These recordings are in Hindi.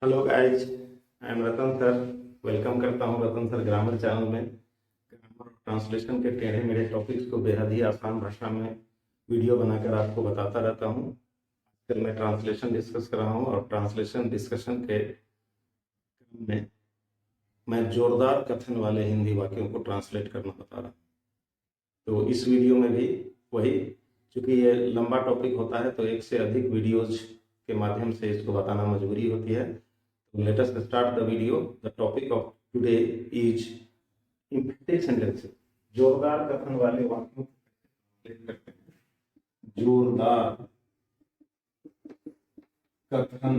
Hello guys, I am Ratan sir. Welcome करता हूँ रतन सर ग्रामर चैनल में। ग्रामर और ट्रांसलेशन के टेढ़े मेढ़े टॉपिक्स को बेहद ही आसान भाषा में वीडियो बनाकर आपको बताता रहता हूँ। फिर मैं ट्रांसलेशन डिस्कस कर रहा हूँ और ट्रांसलेशन डिस्कशन के क्रम में मैं जोरदार कथन वाले हिंदी वाक्यों को ट्रांसलेट करना बता रहा हूँ। तो इस वीडियो में भी वही, चूंकि ये लंबा टॉपिक होता है तो एक से अधिक वीडियोज के माध्यम से इसको बताना मजबूरी होती है। Let us start the video. The topic of today is emphatic sentences. जोरदार कथन वाले वाक्यों को translate करते हैं। जोरदार कथन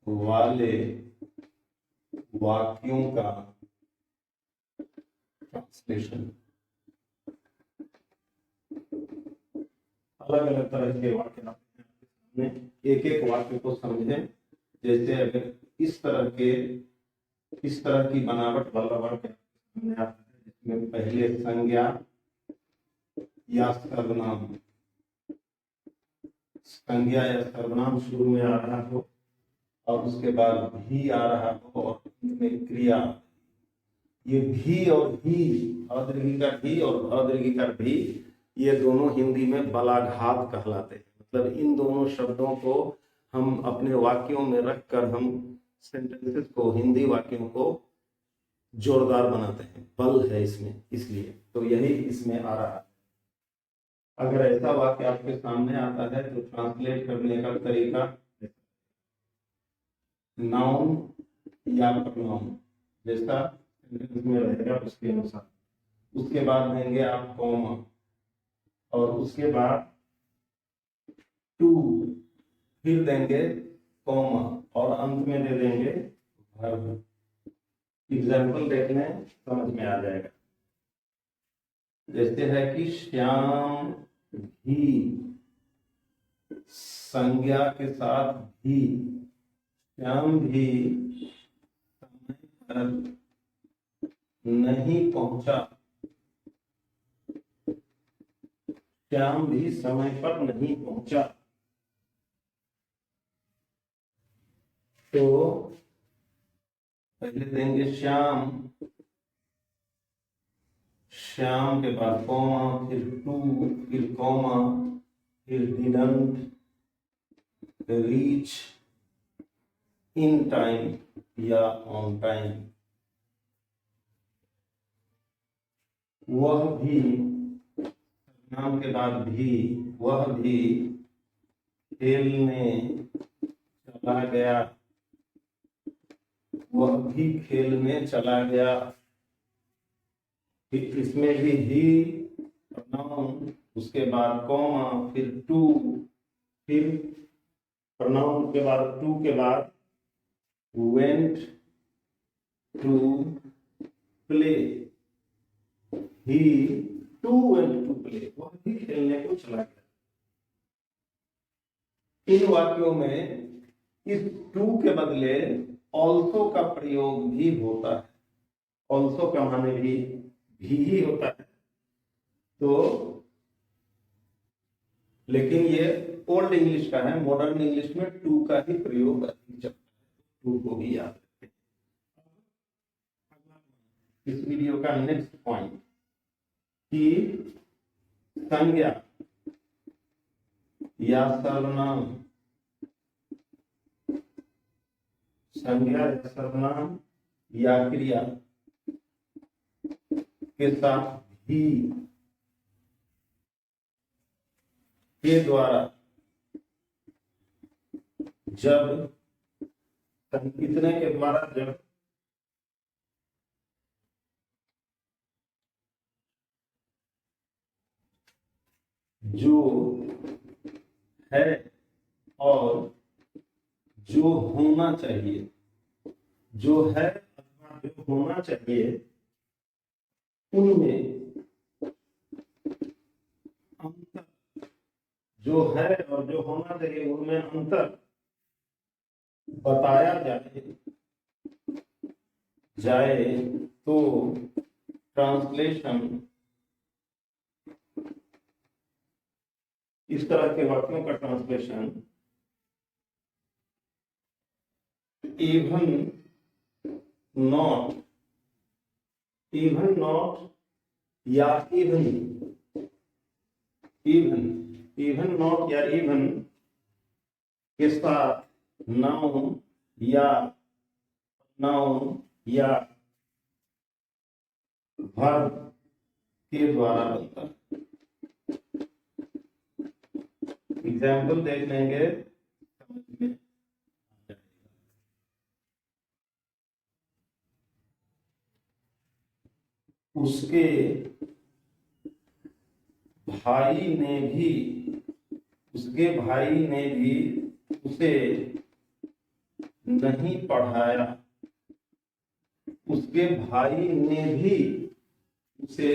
वाले वाक्यों का ट्रांसलेशन। अलग अलग तरह के वाक्य लाते हैं आपके सामने, एक एक वाक्य को समझें। जैसे अगर इस तरह की बनावट वाला वाक्य सामने आता है जिसमें पहले संज्ञा या सर्वनाम शुरू में आ रहा हो और उसके बाद भी आ रहा हो और अंत में क्रिया। ये भी और ही, अदीर्घ का भी और अदीर्घ का भी, ये दोनों हिंदी में बलाघात कहलाते हैं। मतलब इन दोनों शब्दों को हम अपने वाक्यों में रखकर हम सेंटेंसेस को, हिंदी वाक्यों को जोरदार बनाते हैं। बल है इसमें, इसलिए तो यही इसमें आ रहा है। अगर ऐसा वाक्य आपके सामने आता है तो ट्रांसलेट करने का तरीका नाउन या प्रोनाउन जैसा सेंटेंस में रहेगा उसके अनुसार। उसके बाद देंगे आप कॉमा और उसके बाद टू, फिर देंगे कॉमा और अंत में दे देंगे वर्ब। एग्जाम्पल देखने समझ में आ जाएगा। जैसे है कि श्याम भी, संज्ञा के साथ भी, श्याम भी समय पर नहीं पहुंचा। श्याम भी समय पर नहीं पहुंचा। तो पहले देंगे श्याम, श्याम के बाद कॉमा, फिर टू, फिर कॉमा, फिर डिडंट रीच इन टाइम या ऑन टाइम। वह भी, नाम के बाद भी, वह भी खेलने चला गया। वह भी खेलने चला गया। फिर इसमें भी ही प्रोनाउन, उसके बाद कॉमा, फिर टू, फिर प्रोनाउन के बाद टू के बाद went to play. He too went to play, वह भी खेलने को चला गया। इन वाक्यों में इस टू के बदले ऑल्सो का प्रयोग भी होता है। ऑल्सो का माने भी ही होता है। तो लेकिन ये ओल्ड इंग्लिश का है, मॉडर्न इंग्लिश में टू का ही प्रयोग अधिक चलता है। टू को भी याद रखें। इस वीडियो का नेक्स्ट पॉइंट कि संज्ञा या सर्वनाम, संज्ञा या सर्वनाम या क्रिया के साथ भी के द्वारा जब, कितने के द्वारा जब जो है और जो होना चाहिए, जो है अथवा जो होना चाहिए, उनमें अंतर, जो है और जो होना चाहिए उनमें अंतर बताया जाए तो ट्रांसलेशन, इस तरह के वाक्यों का translation even not, even not या even not या even के साथ noun या verb के द्वारा बनता है। एग्जाम्पल देख लेंगे, समझ में आ जाएगा। उसके भाई ने भी उसे नहीं पढ़ाया। उसके भाई ने भी उसे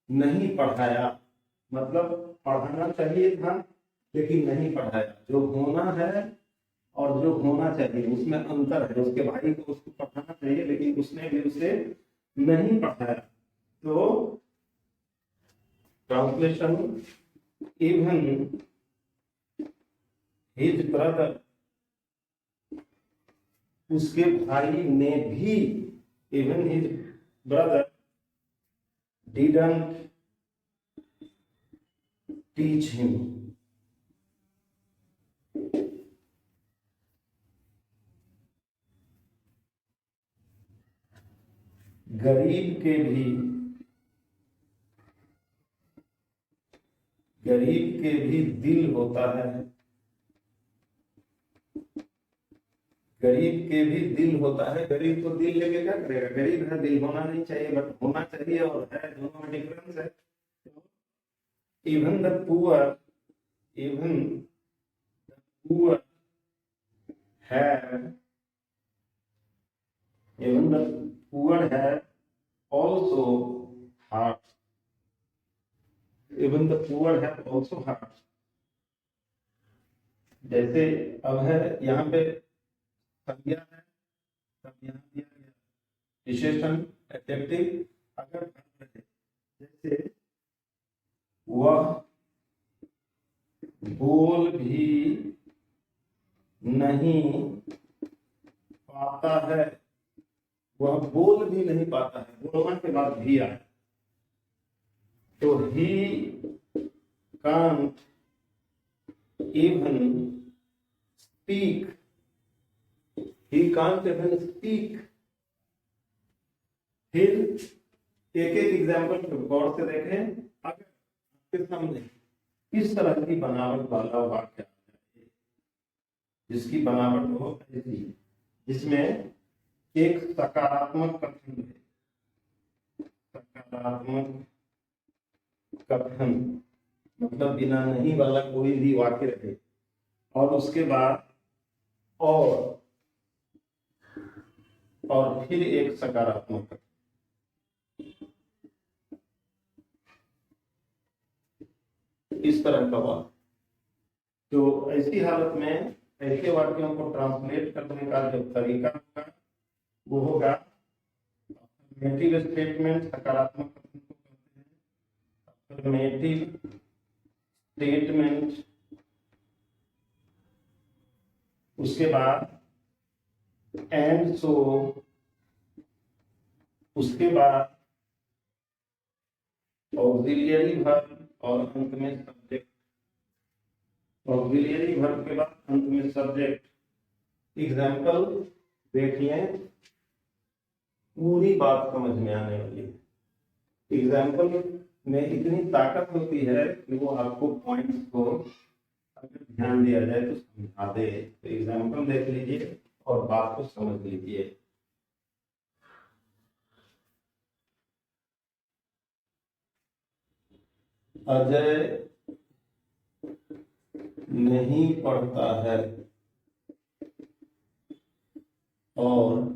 नहीं पढ़ाया, मतलब पढ़ाना चाहिए था लेकिन नहीं पढ़ाया। जो होना है और जो होना चाहिए उसमें अंतर है। उसके भाई को उसको पढ़ाना चाहिए लेकिन उसने भी उसे नहीं पढ़ाया। तो ट्रांसलेशन, इवन हिज ब्रदर, उसके भाई ने भी, even his brother didn't teach him। गरीब के भी दिल होता है। गरीब के भी दिल होता है। गरीब को दिल लेके क्या करेगा? गरीब है, दिल होना नहीं चाहिए, बट होना चाहिए और है, दोनों में डिफरेंस है। Even the poor have even the poor have also heart। even the poor have also heart। जैसे अब है यहाँ पे संज्ञा है, तब यहाँ दिया गया विशेषण एडजेक्टिव। अगर जैसे वह बोल भी नहीं पाता है, वह बोल भी नहीं पाता है, बोलने के बाद भी आए तो he can't even speak। he can't even speak। फिर एक एक एग्जाम्पल गौर से देखें। अगर आपके सामने इस तरह की बनावट वाला वाक्य जिसकी बनावट हो ऐसी, जिसमें एक सकारात्मक कथन है, सकारात्मक कथन मतलब बिना नहीं वाला कोई भी वाक्य रहे और उसके बाद और फिर एक सकारात्मक कथन, इस तरह का वाक्य। तो ऐसी हालत में ऐसे वाक्यों को ट्रांसलेट करने का जो तरीका होगा वो होगा अफर्मेटिव स्टेटमेंट, सकारात्मक कथन को कहते हैं अफर्मेटिव स्टेटमेंट। उसके बाद एंड सो, उसके बाद ऑक्सिलियरी वर्ब और अंत में सब्जेक्ट। ऑक्सिलियरी वर्ब के बाद अंत में सब्जेक्ट। एग्जाम्पल देख लें, पूरी बात समझ में आने वाली है। एग्जाम्पल में इतनी ताकत होती है कि वो आपको पॉइंट्स को अगर ध्यान दिया जाए तो समझा दे। तो एग्जाम्पल देख लीजिए और बात को समझ लीजिए। अजय नहीं पढ़ता है और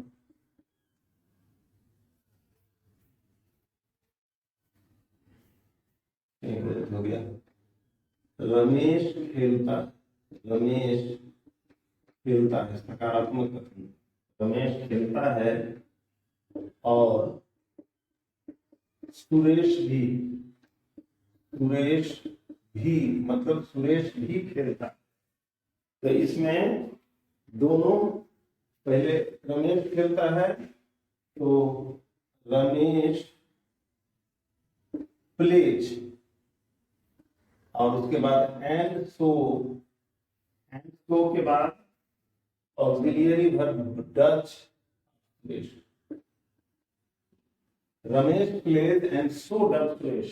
हो गया। रमेश खेलता है, सकारात्मक कथन। रमेश खेलता है और सुरेश भी मतलब सुरेश भी खेलता। तो इसमें दोनों पहले रमेश खेलता है तो रमेश प्लेज, और उसके बाद एंड सो के बाद auxiliary verb Dutch. Ramesh plays and so Dutch fish.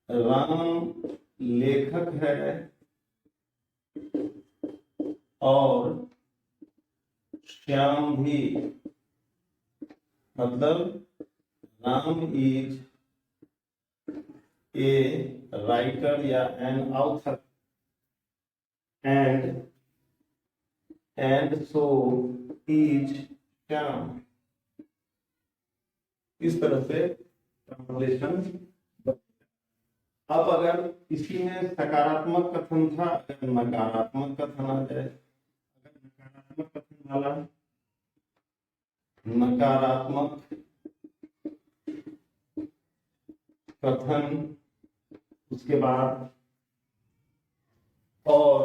Ram लेखक है और श्याम भी, मतलब राम इज ए राइटर या an author and so is Shyam. इस तरह से ट्रांसलेशन। अब अगर किसी में सकारात्मक कथन था, अगर नकारात्मक कथन आ जाए, अगर नकारात्मक कथन वाला नकारात्मक कथन, उसके बाद और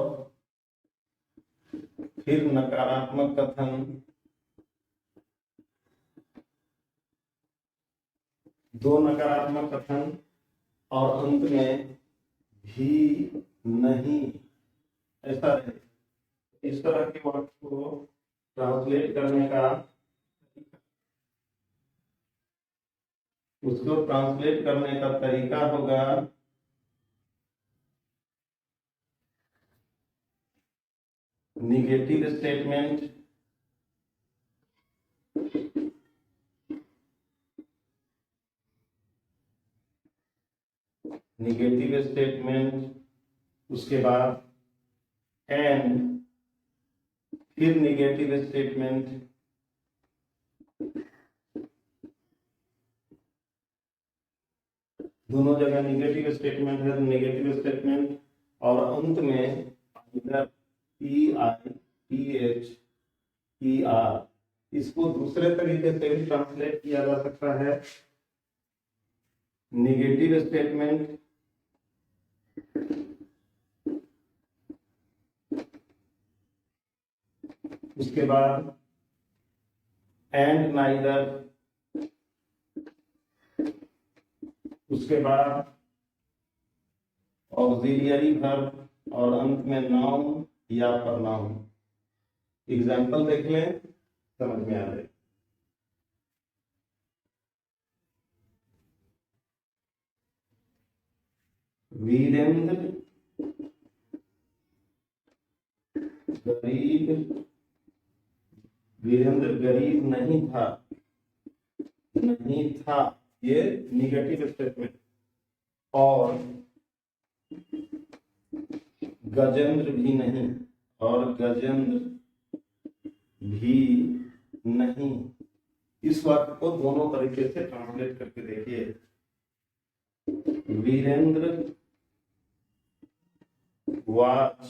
फिर नकारात्मक कथन, दो नकारात्मक कथन और अंत में भी नहीं, ऐसा है। इस तरह के वर्ड को ट्रांसलेट करने का, उसको ट्रांसलेट करने का तरीका होगा निगेटिव स्टेटमेंट, निगेटिव स्टेटमेंट, उसके बाद एंड, फिर निगेटिव स्टेटमेंट, दोनों जगह निगेटिव स्टेटमेंट है तो निगेटिव स्टेटमेंट, और अंत में इधर EITHER। इसको दूसरे तरीके से भी ट्रांसलेट किया जा सकता है, निगेटिव स्टेटमेंट उसके बाद एंड नाइदर, उसके बाद ऑक्सिलियरी वर्ब और अंत में नाउन या प्रनाउन। एग्जाम्पल देख लें, समझ में आ जाए। वीरेंद्र गरीब, वीरेंद्र गरीब नहीं था, नहीं था, ये निगेटिव स्टेटमेंट। और गजेंद्र भी नहीं, और गजेंद्र भी नहीं। इस वाक्य को दोनों तरीके से ट्रांसलेट करके देखिए। Virendra was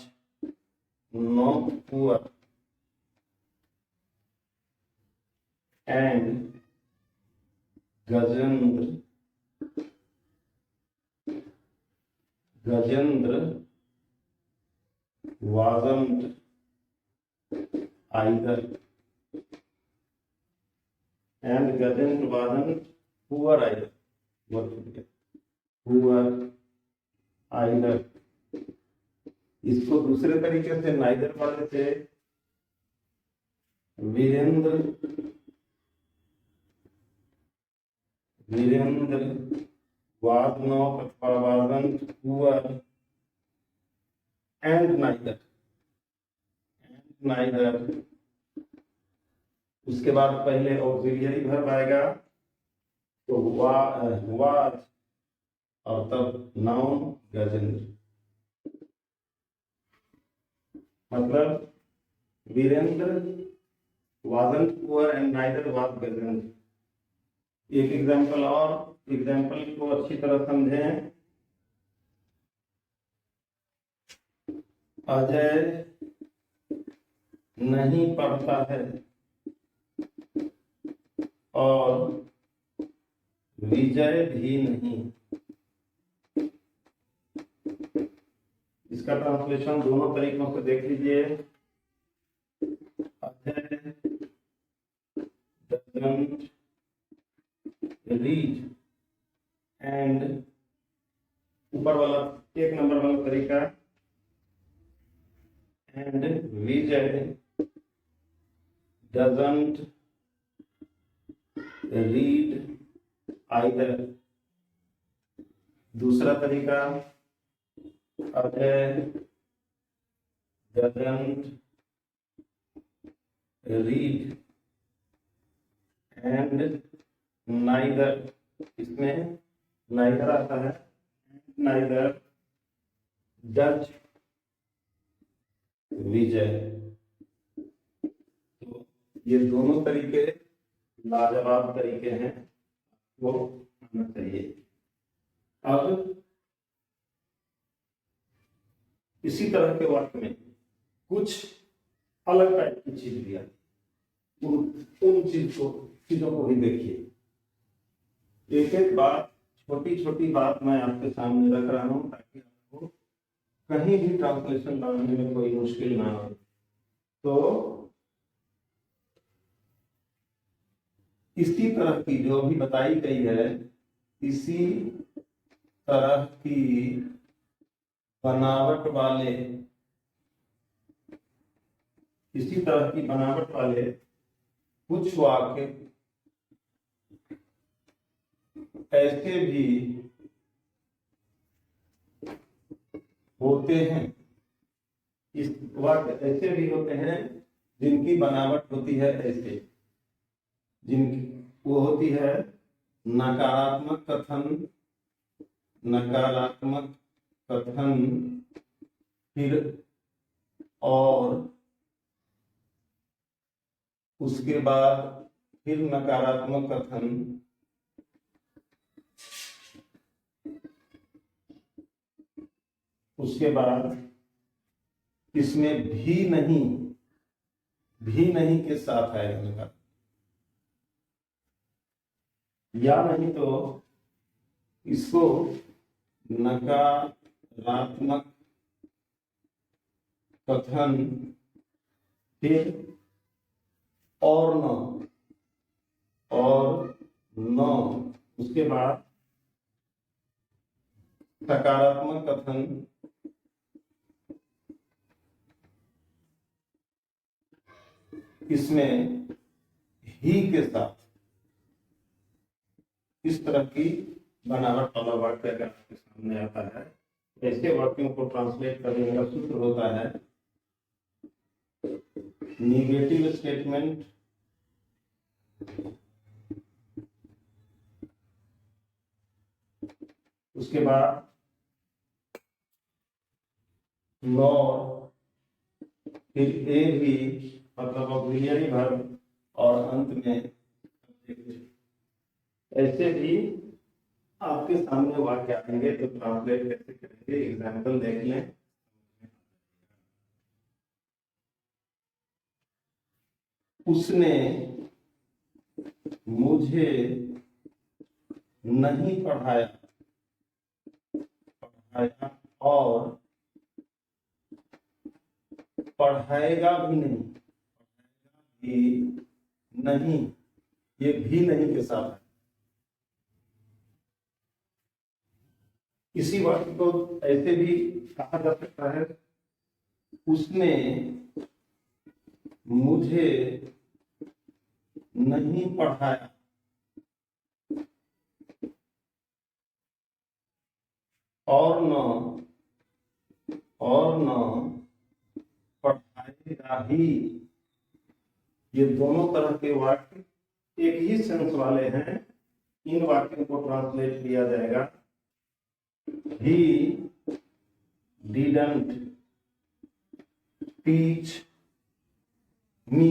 not poor and Gajendra wasn't either, and Gajendra wasn't poor either. Poor either। इसको दूसरे तरीके से नाइदर वाले से, वीरेंद्र was not अथवा wasn't poor and neither। उसके बाद पहले ऑक्सिलियरी वर्ब आएगा तो was, और तब नाउन गजेंद्र। मतलब Virendra wasn't poor and neither was Gajendra. एक एग्जाम्पल और, एग्जाम्पल को अच्छी तरह समझें। अजय नहीं पढ़ता है और विजय भी नहीं। इसका ट्रांसलेशन दोनों तरीकों से देख लीजिए। doesn't read एंड ऊपर वाला 1 नंबर वाला तरीका and Vijay doesn't read either। दूसरा तरीका Ajay doesn't read and neither, इसमें neither आता है, neither does विजय। तो ये दोनों तरीके लाजवाब तरीके हैं, वो आना चाहिए। अब इसी तरह के वाक्य में कुछ अलग टाइप की चीज भी आती, उन चीजों को भी देखिए। एक एक बात, छोटी छोटी बात मैं आपके सामने रख रहा हूं ताकि आपको कहीं भी ट्रांसलेशन लाने में कोई मुश्किल ना हो। तो इसी तरह की जो भी बताई गई है, इसी तरह की बनावट वाले, इसी तरह की बनावट वाले कुछ वाक्य ऐसे भी होते हैं, इस वाक्य ऐसे भी होते हैं जिनकी बनावट होती है ऐसे, जिनकी वो होती है नकारात्मक कथन, नकारात्मक कथन, फिर और उसके बाद फिर नकारात्मक कथन, उसके बाद इसमें भी नहीं के साथ आएगा, या नहीं तो इसको नकारात्मक कथन, फिर और न, उसके बाद सकारात्मक कथन, इसमें ही के साथ, इस तरह की बनावट वाला वाक्य अगर आपके सामने आता है, ऐसे वाक्यों को ट्रांसलेट करने का सूत्र होता है निगेटिव स्टेटमेंट, उसके बाद नॉर, फिर ए भी मतलब ऑक्सिलरी वर्ब, और अंत में ऐसे भी आपके सामने वाक्य आएंगे। तो ट्रांसलेट कैसे करेंगे, एग्जाम्पल देख लें। उसने मुझे नहीं पढ़ाया और पढ़ाएगा भी नहीं, ये भी नहीं के साथ है। इसी वाक्य को ऐसे भी कहा जा सकता है, उसने मुझे नहीं पढ़ाया और न पढ़ाएगा ही। ये दोनों तरह के वाक्य एक ही सेंस वाले हैं। इन वाक्यों को ट्रांसलेट किया जाएगा he didn't teach me,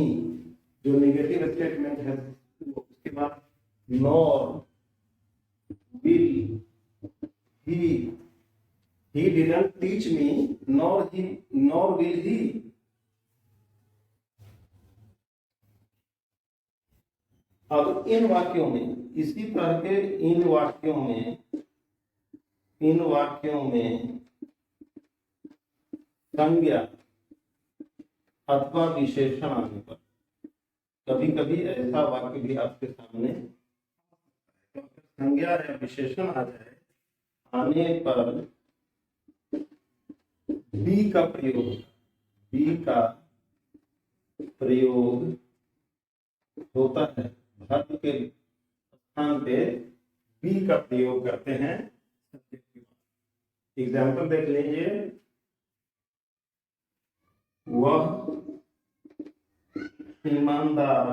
जो नेगेटिव स्टेटमेंट है, उसके बाद nor will he didn't teach me nor will he। अब इन वाक्यों में, इसी तरह के इन वाक्यों में संज्ञा अथवा विशेषण आने पर, कभी कभी ऐसा वाक्य भी आपके सामने, तो अगर संज्ञा या विशेषण आ जाए आने पर बी का प्रयोग, बी का प्रयोग होता है, धर्म के स्थान पे बी का प्रयोग करते हैं। एग्जाम्पल देख लीजिए, वह ईमानदार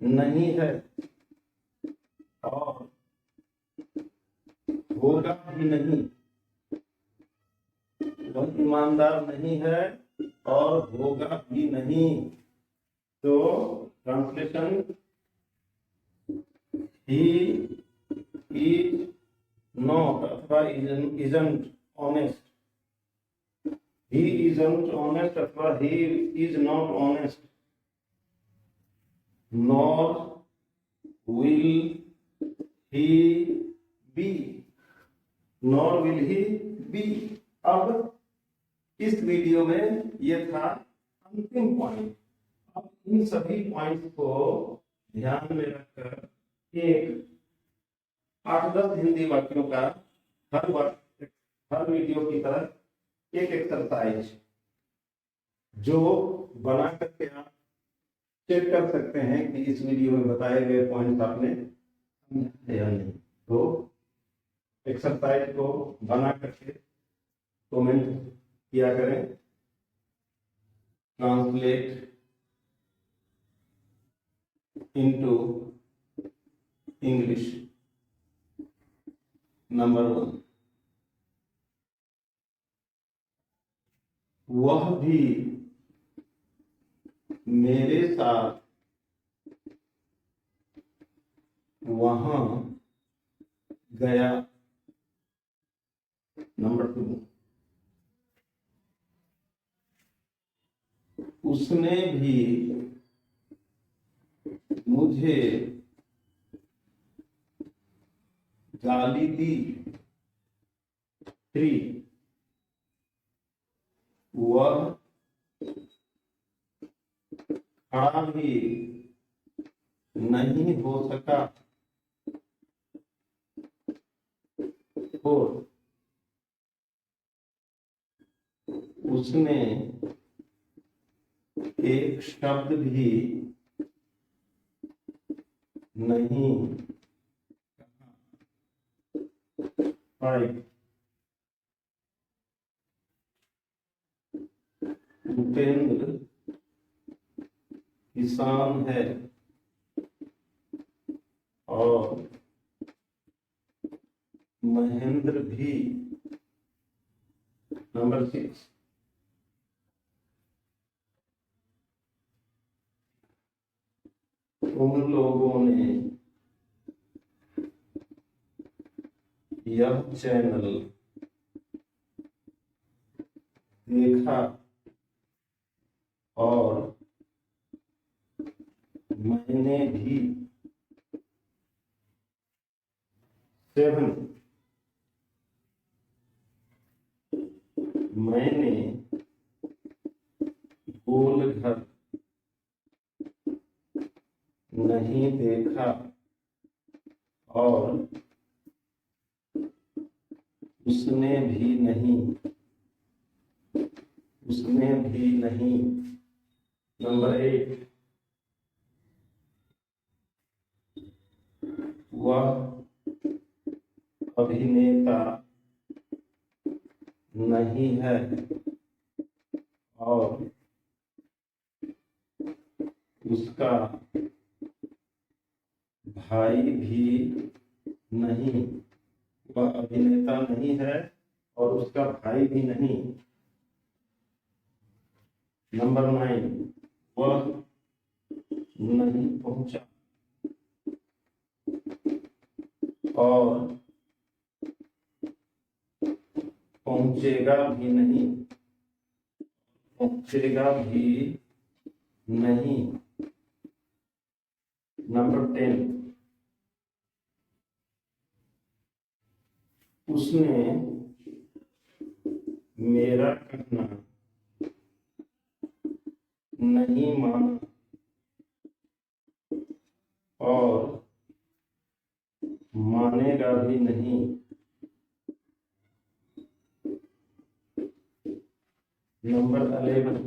नहीं है और होगा भी नहीं, वह ईमानदार नहीं है और होगा भी नहीं। तो ट्रांसलेशन, ही इज नॉट अथवा isn't honest, he isn't honest अथवा he is not honest, nor will he be, nor will he be। अब इस वीडियो में ये था अंतिम पॉइंट। अब इन सभी पॉइंट्स को ध्यान में रखकर एक 8-10 हिंदी वाक्यों का हर वीडियो की तरह एक एक्सरसाइज जो बना करके आप चेक कर सकते हैं कि इस वीडियो में बताए गए पॉइंट्स आपने समझा या नहीं। तो एक्सरसाइज को बना करके कमेंट किया करें। ट्रांसलेट इनटू इंग्लिश नंबर 1, वह भी मेरे साथ वहां गया। नंबर 2, उसने भी मुझे गाली दी। 3, वह खड़ा भी नहीं हो सका। 4, उसने एक शब्द भी नहीं कहा। 5, उपेंद्र किसान है और महेंद्र भी। नंबर 6, उन लोगों ने यह चैनल देखा और मैंने भी। 7, मैंने गोल घर नहीं देखा और उसने भी नहीं, उसने भी नहीं। नंबर 8, वह अभिनेता नहीं है और उसका भाई भी नहीं। वह अभिनेता नहीं है और उसका भाई भी नहीं। नंबर 9, वह नहीं पहुंचा और पहुंचेगा भी नहीं, पहुंचेगा भी नहीं। नंबर 10, उसने मेरा कहना नहीं माना और मानेगा भी नहीं। नंबर 11,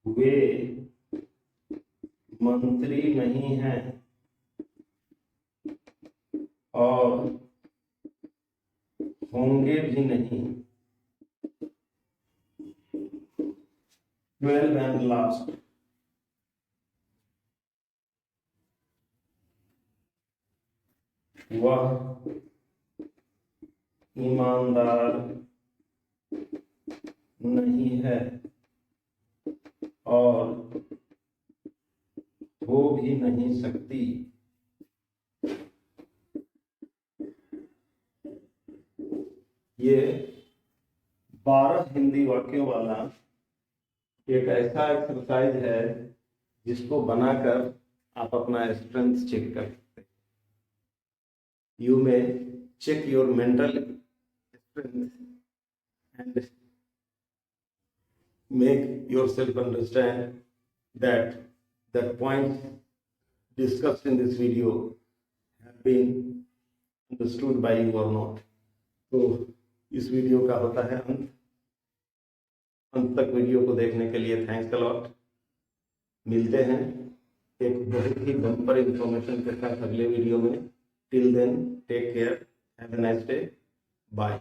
वे मंत्री नहीं हैं और होंगे भी नहीं। 12 and last, वह ईमानदार नहीं है और हो भी नहीं सकती। ये 12 हिंदी वाक्यों वाला एक ऐसा एक्सरसाइज है जिसको बनाकर आप अपना स्ट्रेंथ चेक कर सकते हैं। You may check your mental strength and make yourself understand that the points discussed in this video have been understood by you or not. तो इस वीडियो का होता है अंत तक वीडियो को देखने के लिए थैंक्स अ लॉट। मिलते हैं एक बहुत ही बम्पर इंफॉर्मेशन के साथ अगले वीडियो में। Till then take care, have a nice day, bye.